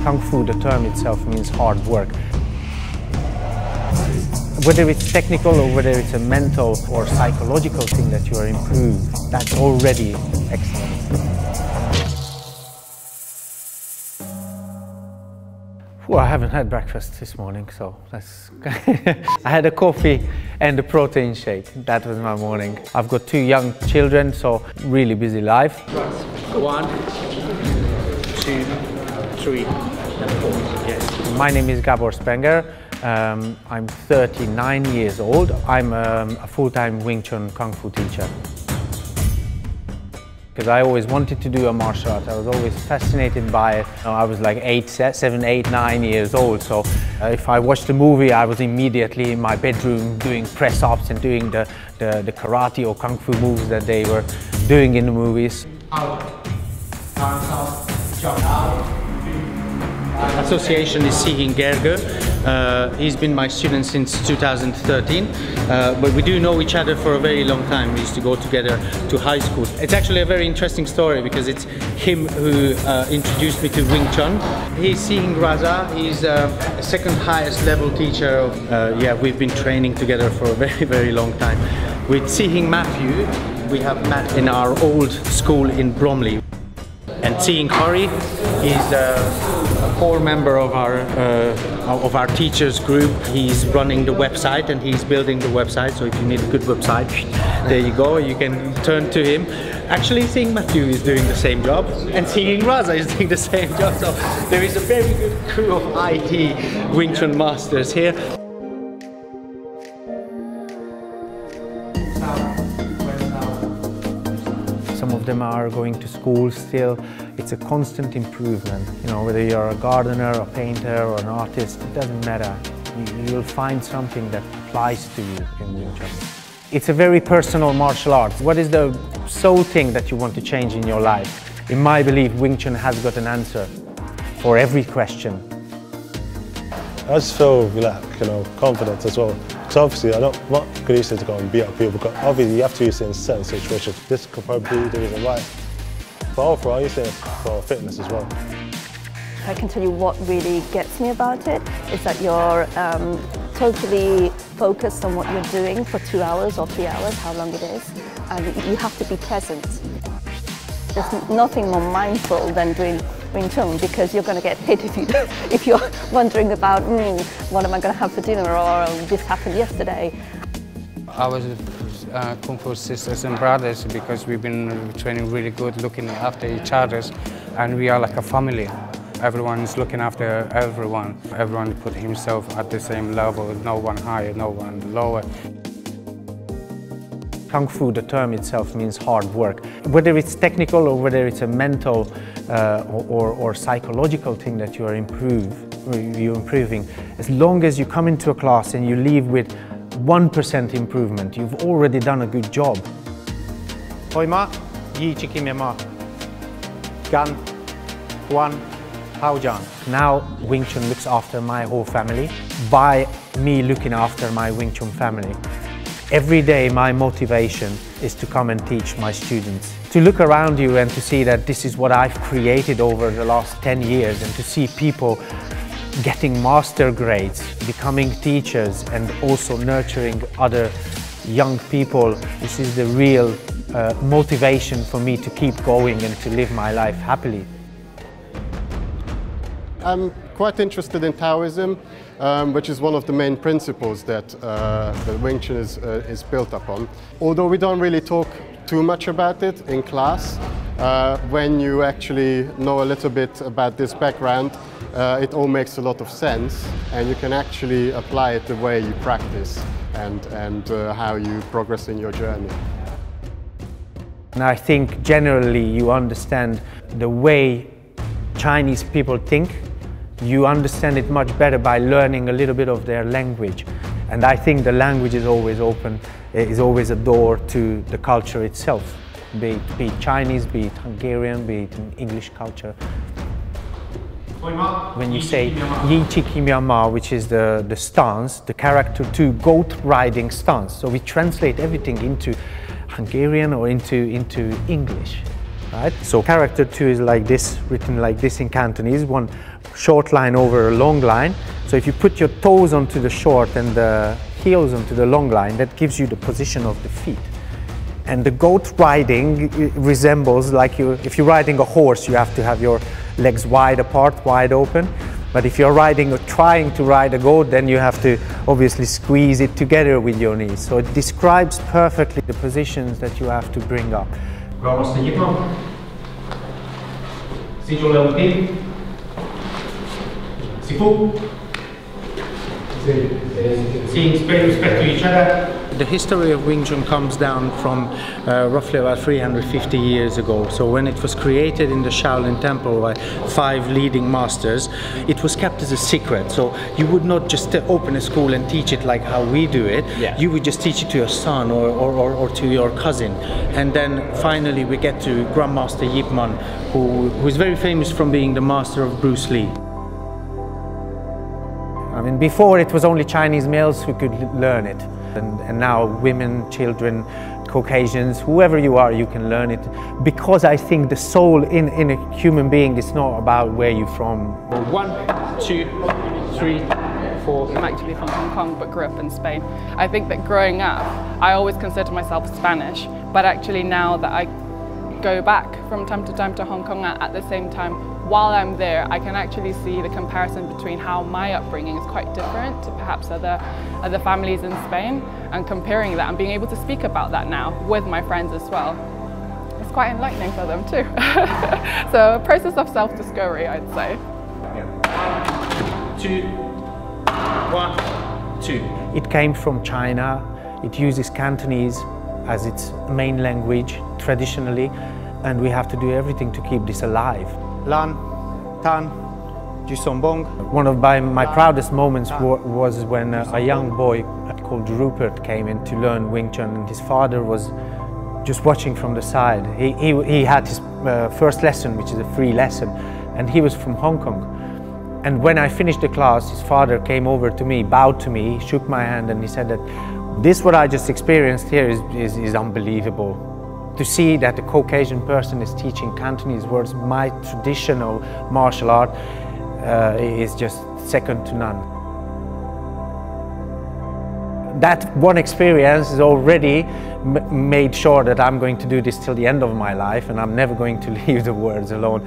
Kung Fu, the term itself, means hard work. Whether it's technical or whether it's a mental or psychological thing that you are improved, that's already excellent. Well, I haven't had breakfast this morning, so that's I had a coffee and a protein shake. That was my morning. I've got 2 young children, so really busy life. 1, 2, 3, and 4. Yes. My name is Gabor Spenger. I'm 39 years old. I'm a full-time Wing Chun Kung Fu teacher. Because I always wanted to do a martial art. I was always fascinated by it. I was like 7, 8, 9 years old, so if I watched a movie, I was immediately in my bedroom doing press-ups and doing the karate or kung fu moves that they were doing in the movies. Association is seeing Gerger. He's been my student since 2013, but we do know each other for a very long time. We used to go together to high school. It's actually a very interesting story because it's him who introduced me to Wing Chun. He's seeing Raza. He's a second highest level teacher. Yeah, we've been training together for a very, very long time. With seeing Matthew, we have met in our old school in Bromley. And seeing Hari, he's a core member of our teachers group. He's running the website and he's building the website. So if you need a good website, there you go. You can turn to him. Actually, seeing Matthew is doing the same job, and seeing Raza is doing the same job. So there is a very good crew of IT Wing Chun masters here. Some of them are going to school still. It's a constant improvement. You know, whether you're a gardener, a painter, or an artist, it doesn't matter. You'll find something that applies to you in Wing Chun. It's a very personal martial art. What is the sole thing that you want to change in your life? In my belief, Wing Chun has got an answer for every question. I just feel like, confident as well. So obviously, I'm not going to go and beat up people, because obviously you have to use it in certain situations. This could probably be the reason why. But overall, I use it for fitness as well. I can tell you what really gets me about it is that you're totally focused on what you're doing for 2 hours or 3 hours, how long it is, and you have to be present. There's nothing more mindful than doing Wing Chun, because you're going to get hit if you're wondering about what am I going to have for dinner, or this happened yesterday. I was Kung Fu sisters and brothers because we've been training really good, looking after each other, and we are like a family. Everyone is looking after everyone. Everyone put himself at the same level, no one higher, no one lower. Kung Fu, the term itself, means hard work. Whether it's technical or whether it's a mental or psychological thing that you're improving, as long as you come into a class and you leave with 1% improvement, you've already done a good job. Hoima, Yi Chiki Ma, Gan, Huan, Haojian. Now Wing Chun looks after my whole family by me looking after my Wing Chun family. Every day my motivation is to come and teach my students. To look around you and to see that this is what I've created over the last 10 years, and to see people getting master grades, becoming teachers, and also nurturing other young people. This is the real motivation for me to keep going and to live my life happily. I'm quite interested in Taoism, which is one of the main principles that Wing Chun is built upon. Although we don't really talk too much about it in class, when you actually know a little bit about this background, it all makes a lot of sense, and you can actually apply it the way you practice and how you progress in your journey. And I think generally you understand the way Chinese people think. You understand it much better by learning a little bit of their language. And I think the language is always open, is always a door to the culture itself, be it Chinese, be it Hungarian, be it English culture. When you say Yi Chiki Ma, which is the stance, the character 2 goat riding stance, so we translate everything into Hungarian or into English. right? So character 2 is like this, written like this in Cantonese, one short line over a long line. So if you put your toes onto the short and the heels onto the long line, that gives you the position of the feet. And the goat riding resembles like if you're riding a horse, you have to have your legs wide apart, wide open. But if you're riding or trying to ride a goat, then you have to obviously squeeze it together with your knees. So it describes perfectly the positions that you have to bring up. Seeing respect to each other. The history of Wing Chun comes down from roughly about 350 years ago. So when it was created in the Shaolin Temple by 5 leading masters, it was kept as a secret. So you would not just open a school and teach it like how we do it. Yeah. You would just teach it to your son or to your cousin. And then finally we get to Grandmaster Yip Man, who is very famous from being the master of Bruce Lee. I mean, before it was only Chinese males who could learn it. And now women, children, Caucasians, whoever you are, you can learn it. Because I think the soul in a human being is not about where you're from. 1, 2, 3, 4. I'm actually from Hong Kong but grew up in Spain. I think that growing up, I always considered myself Spanish, but actually now that I go back from time to Hong Kong at the same time, while I'm there, I can actually see the comparison between how my upbringing is quite different to perhaps other families in Spain, and comparing that and being able to speak about that now with my friends as well. It's quite enlightening for them too. So a process of self-discovery, I'd say. 2, 1, 2. It came from China. It uses Cantonese as its main language traditionally, and we have to do everything to keep this alive. Lan, Tan, Jusombong. One of my proudest moments was when a young boy called Rupert came in to learn Wing Chun, and his father was just watching from the side. He had his first lesson, which is a free lesson, and he was from Hong Kong. And when I finished the class, his father came over to me, bowed to me, shook my hand, and he said that this, what I just experienced here, is unbelievable. To see that a Caucasian person is teaching Cantonese words, my traditional martial art, is just second to none. That one experience has already made sure that I'm going to do this till the end of my life, and I'm never going to leave the words alone.